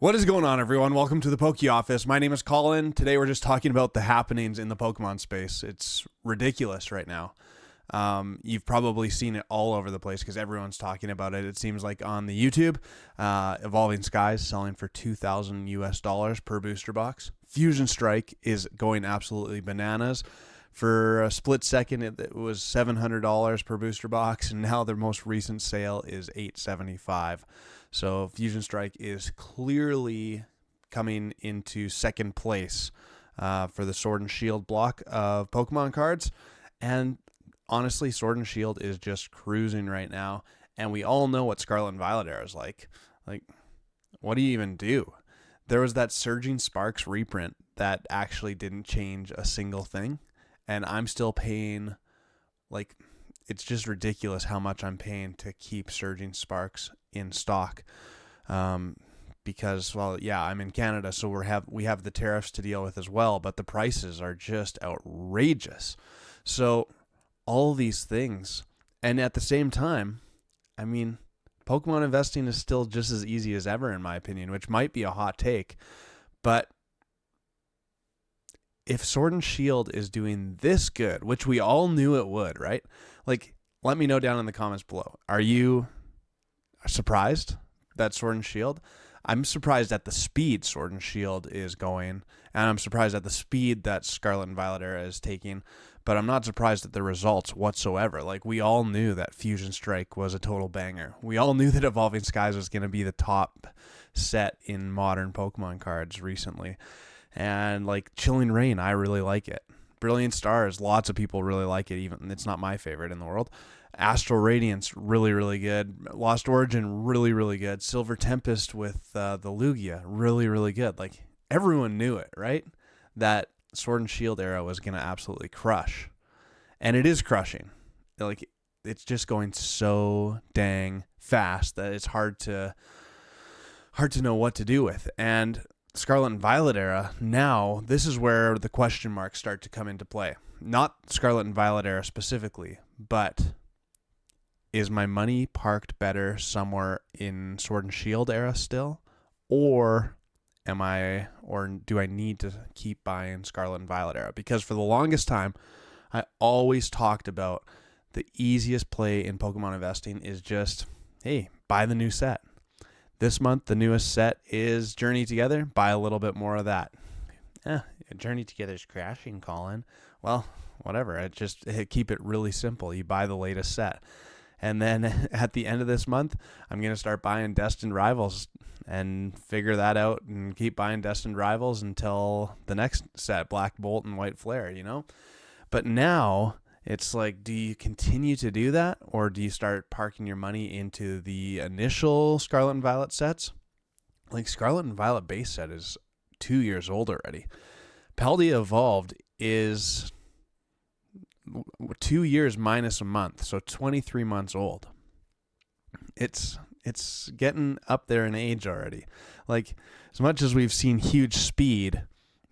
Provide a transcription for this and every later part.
What is going on, everyone? Welcome to the Poke Office. My name is Colin. Today we're just talking about the happenings in the Pokemon space. It's ridiculous right now. You've probably seen it all over the place because everyone's talking about it. It seems like on the YouTube, Evolving Skies selling for $2,000 per booster box. Fusion Strike is going absolutely bananas. For a split second, it was $700 per booster box, and now their most recent sale is $875. So Fusion Strike is clearly coming into second place for the Sword and Shield block of Pokemon cards. And honestly, Sword and Shield is just cruising right now. And we all know what Scarlet and Violet era is like. Like, what do you even do? There was that Surging Sparks reprint that actually didn't change a single thing. And I'm still paying, like, it's just ridiculous how much I'm paying to keep Surging Sparks in stock, because, well, yeah, I'm in Canada, so we have the tariffs to deal with as well, but the prices are just outrageous. So all these things, and at the same time, I mean, Pokemon investing is still just as easy as ever, in my opinion, which might be a hot take, but if Sword and Shield is doing this good, which we all knew it would, right? Like, let me know down in the comments below. Are you surprised that Sword and Shield? I'm surprised at the speed Sword and Shield is going, and I'm surprised at the speed that Scarlet and Violet era is taking, but I'm not surprised at the results whatsoever. Like, we all knew that Fusion Strike was a total banger. We all knew that Evolving Skies was going to be the top set in modern Pokemon cards recently. And like Chilling Reign, I really like it. Brilliant Stars, lots of people really like it, even it's not my favorite in the world. Astral Radiance, really, really good. Lost Origin, really, really good. Silver Tempest with the Lugia, really, really good. Like, everyone knew it, right? That Sword and Shield era was going to absolutely crush. And it is crushing. Like, it's just going so dang fast that it's hard to know what to do with. And Scarlet and Violet era, now this is where the question marks start to come into play. Not Scarlet and Violet era specifically, but is my money parked better somewhere in Sword and Shield era still? Or do I need to keep buying Scarlet and Violet era? Because for the longest time, I always talked about the easiest play in Pokemon investing is just, hey, buy the new set. This month, the newest set is Journey Together. Buy a little bit more of that. Journey Together's crashing, Colin. Well, whatever. Keep it really simple. You buy the latest set. And then at the end of this month, I'm going to start buying Destined Rivals and figure that out and keep buying Destined Rivals until the next set, Black Bolt and White Flare, you know? But now it's like, do you continue to do that, or do you start parking your money into the initial Scarlet and Violet sets? Like, Scarlet and Violet base set is 2 years old already. Paldea Evolved is 2 years minus a month, so 23 months old. It's getting up there in age already. Like, as much as we've seen huge speed,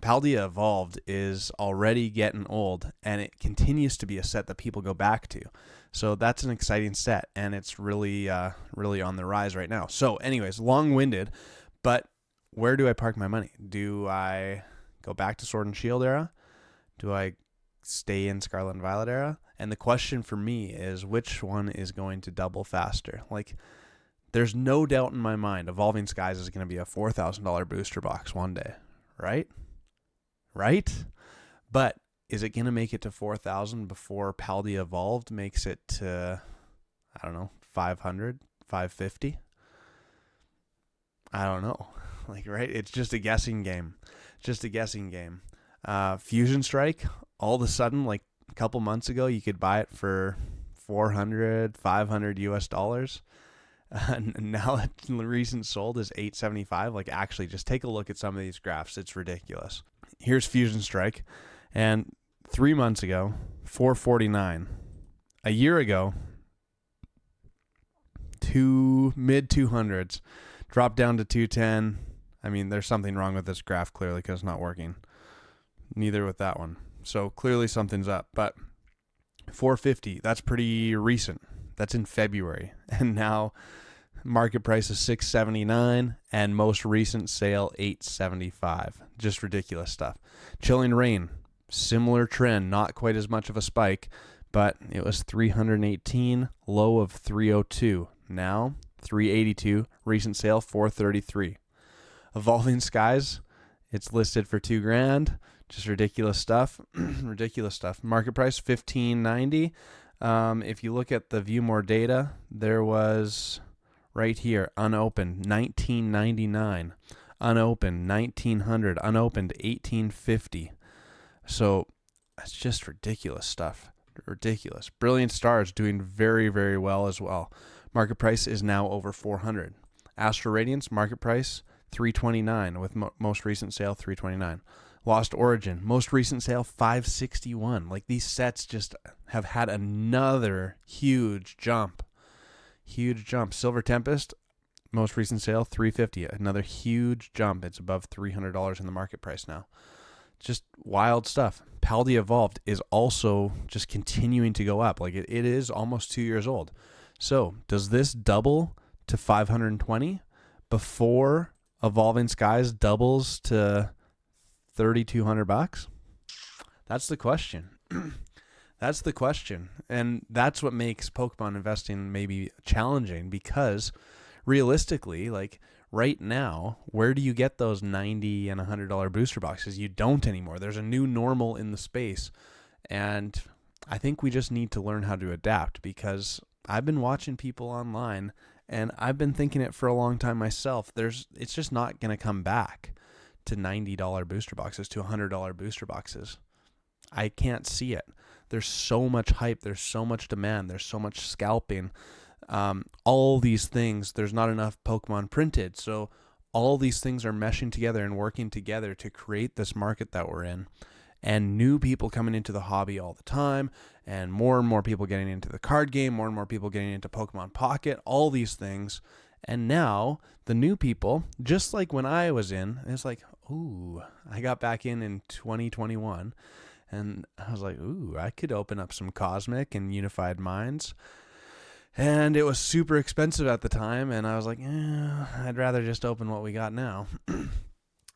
Paldea Evolved is already getting old, and it continues to be a set that people go back to. So that's an exciting set, and it's really on the rise right now. So anyways, long-winded, but where do I park my money? Do I go back to Sword and Shield era? Do I stay in Scarlet and Violet era? And the question for me is, which one is going to double faster? Like, there's no doubt in my mind Evolving Skies is going to be a $4,000 booster box one day, right? Right? But is it going to make it to 4,000 before Paldea Evolved makes it to, I don't know, 500, 550? I don't know. Like, right? It's just a guessing game. Fusion Strike, all of a sudden, like a couple months ago, you could buy it for $400, $500. And now the recent sold is $875. Like, actually, just take a look at some of these graphs. It's ridiculous. Here's Fusion Strike, and 3 months ago, $449. A year ago, mid 200s, dropped down to 210. I mean, there's something wrong with this graph clearly because it's not working. Neither with that one. So clearly something's up. But 450, that's pretty recent. That's in February, and now Market price is $6.79, and most recent sale $8.75. Just ridiculous stuff. Chilling Reign, similar trend, not quite as much of a spike, but it was $318, low of $302. Now $382, recent sale $433. Evolving Skies, it's listed for $2,000. Just ridiculous stuff. Ridiculous stuff. Market price $15.90. If you look at the view more data, there was right here unopened $19.99, unopened $1,900, unopened $1,850. So that's just ridiculous stuff. Ridiculous. Brilliant Stars doing very, very well as well. Market price is now over $400. Astro Radiance market price $329 with most recent sale $329. Lost Origin, most recent sale $561. Like, these sets just have had another huge jump. Huge jump. Silver Tempest, most recent sale $350. Another huge jump. It's above $300 in the market price now. Just wild stuff. Paldea Evolved is also just continuing to go up. Like, it is almost 2 years old. So does this double to 520 before Evolving Skies doubles to $3,200? That's the question. That's the question. And that's what makes Pokemon investing maybe challenging, because realistically, like right now, where do you get those $90 and $100 booster boxes? You don't anymore. There's a new normal in the space. And I think we just need to learn how to adapt, because I've been watching people online and I've been thinking it for a long time myself. It's just not going to come back to $90 booster boxes, to $100 booster boxes. I can't see it. There's so much hype. There's so much demand. There's so much scalping. All these things, there's not enough Pokemon printed. So all these things are meshing together and working together to create this market that we're in. And new people coming into the hobby all the time, and more people getting into the card game, more and more people getting into Pokemon Pocket, all these things. And now the new people, just like when I was in, it's like, ooh, I got back in 2021, and I was like, ooh, I could open up some Cosmic and Unified Minds. And it was super expensive at the time, and I was like, I'd rather just open what we got now.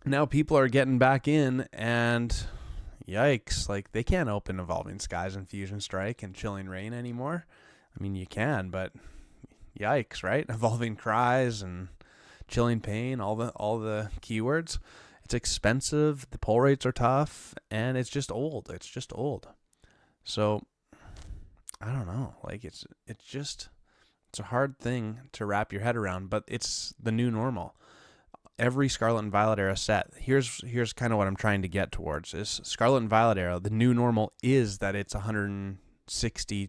Now people are getting back in, and yikes, like they can't open Evolving Skies and Fusion Strike and Chilling Reign anymore. I mean, you can, but yikes, right? Evolving Cries and Chilling Pain, all the keywords. It's expensive, the pull rates are tough, and it's just old. It's just old. So I don't know. Like it's a hard thing to wrap your head around, but it's the new normal. Every Scarlet and Violet era set, here's kind of what I'm trying to get towards, is Scarlet and Violet era, the new normal is that it's $160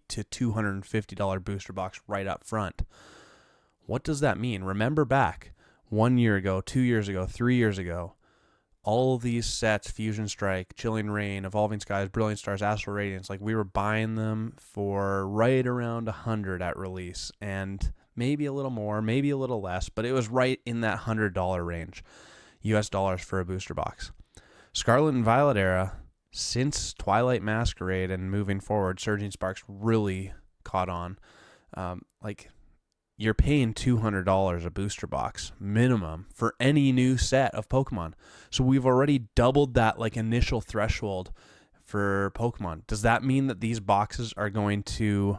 to $250 booster box right up front. What does that mean? Remember back 1 year ago, 2 years ago, 3 years ago, all these sets, Fusion Strike, Chilling Reign, Evolving Skies, Brilliant Stars, Astral Radiance, like we were buying them for right around $100 at release, and maybe a little more, maybe a little less, but it was right in that $100 range, US dollars for a booster box. Scarlet and Violet era, since Twilight Masquerade and moving forward, Surging Sparks really caught on. Like, you're paying $200 a booster box minimum for any new set of Pokemon. So we've already doubled that like initial threshold for Pokemon. Does that mean that these boxes are going to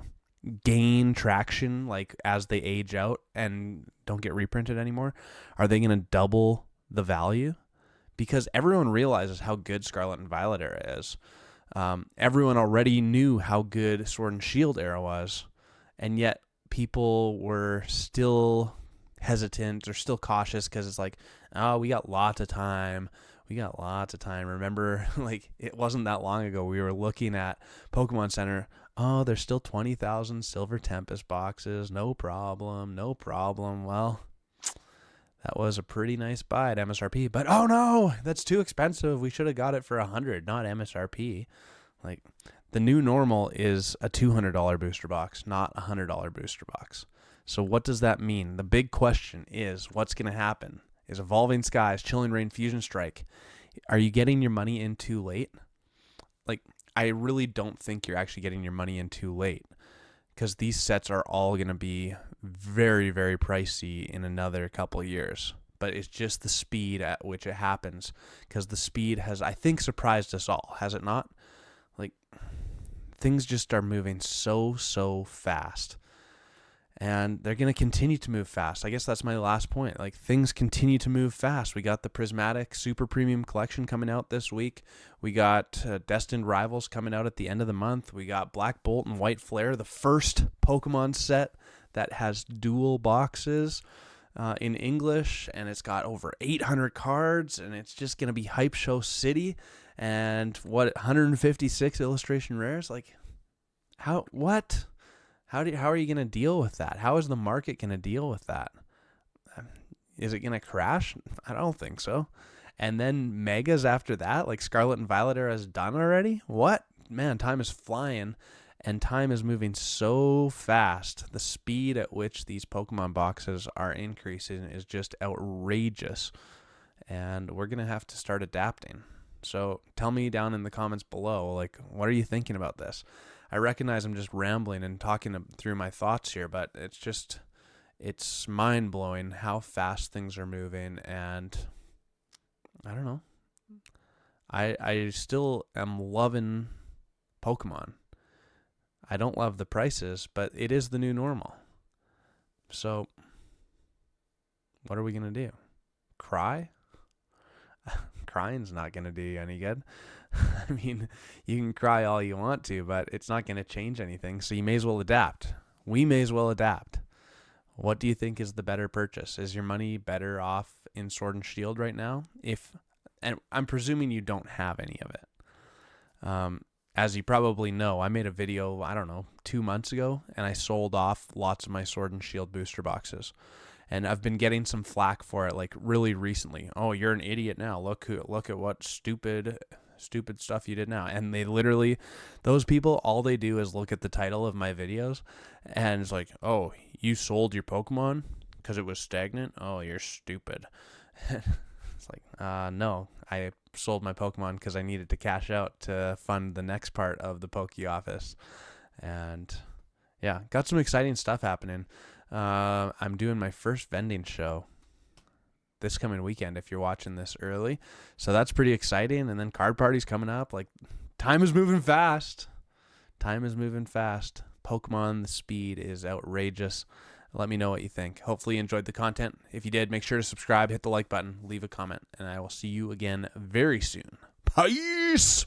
gain traction like as they age out and don't get reprinted anymore? Are they going to double the value? Because everyone realizes how good Scarlet and Violet era is. Everyone already knew how good Sword and Shield era was, and yet people were still hesitant or still cautious because it's like, oh, we got lots of time. Remember, like, it wasn't that long ago we were looking at Pokemon Center. Oh, there's still 20,000 Silver Tempest boxes. No problem. Well, that was a pretty nice buy at MSRP. But, oh, no, that's too expensive. We should have got it for $100, not MSRP. Like, the new normal is a $200 booster box, not a $100 booster box. So what does that mean? The big question is, what's going to happen? Is Evolving Skies, Chilling Reign, Fusion Strike, are you getting your money in too late? Like, I really don't think you're actually getting your money in too late, because these sets are all going to be very, very pricey in another couple years. But it's just the speed at which it happens, because the speed has, I think, surprised us all, has it not? Like, things just are moving so fast. And they're going to continue to move fast. I guess that's my last point. Like, things continue to move fast. We got the Prismatic Super Premium Collection coming out this week. We got Destined Rivals coming out at the end of the month. We got Black Bolt and White Flare, the first Pokemon set that has dual boxes in English. And it's got over 800 cards. And it's just going to be Hype Show City. And 156 illustration rares? Like, what? How are you going to deal with that? How is the market going to deal with that? Is it going to crash? I don't think so. And then megas after that, like Scarlet and Violet era is done already? What? Man, time is flying, and time is moving so fast. The speed at which these Pokemon boxes are increasing is just outrageous, and we're going to have to start adapting. So tell me down in the comments below, like, what are you thinking about this? I recognize I'm just rambling and talking through my thoughts here, but it's mind-blowing how fast things are moving, and I don't know. I still am loving Pokemon. I don't love the prices, but it is the new normal. So what are we going to do? Cry? Crying's not going to do you any good. I mean, you can cry all you want to, but it's not going to change anything. So you may as well adapt. We may as well adapt. What do you think is the better purchase? Is your money better off in Sword and Shield right now? And I'm presuming you don't have any of it. As you probably know, I made a video, I don't know, 2 months ago, and I sold off lots of my Sword and Shield booster boxes. And I've been getting some flack for it, like, really recently. Oh, you're an idiot now. Look at what stupid stuff you did now. And they literally, those people, all they do is look at the title of my videos, and it's like, oh, you sold your Pokemon because it was stagnant? Oh, you're stupid. It's like, no, I sold my Pokemon because I needed to cash out to fund the next part of the Poke Office. And yeah, got some exciting stuff happening. I'm doing my first vending show this coming weekend if you're watching this early. So that's pretty exciting. And then card parties coming up. Like, time is moving fast. Pokemon, the speed is outrageous. Let me know what you think. Hopefully you enjoyed the content. If you did, make sure to subscribe, hit the like button, leave a comment, and I will see you again very soon. Peace!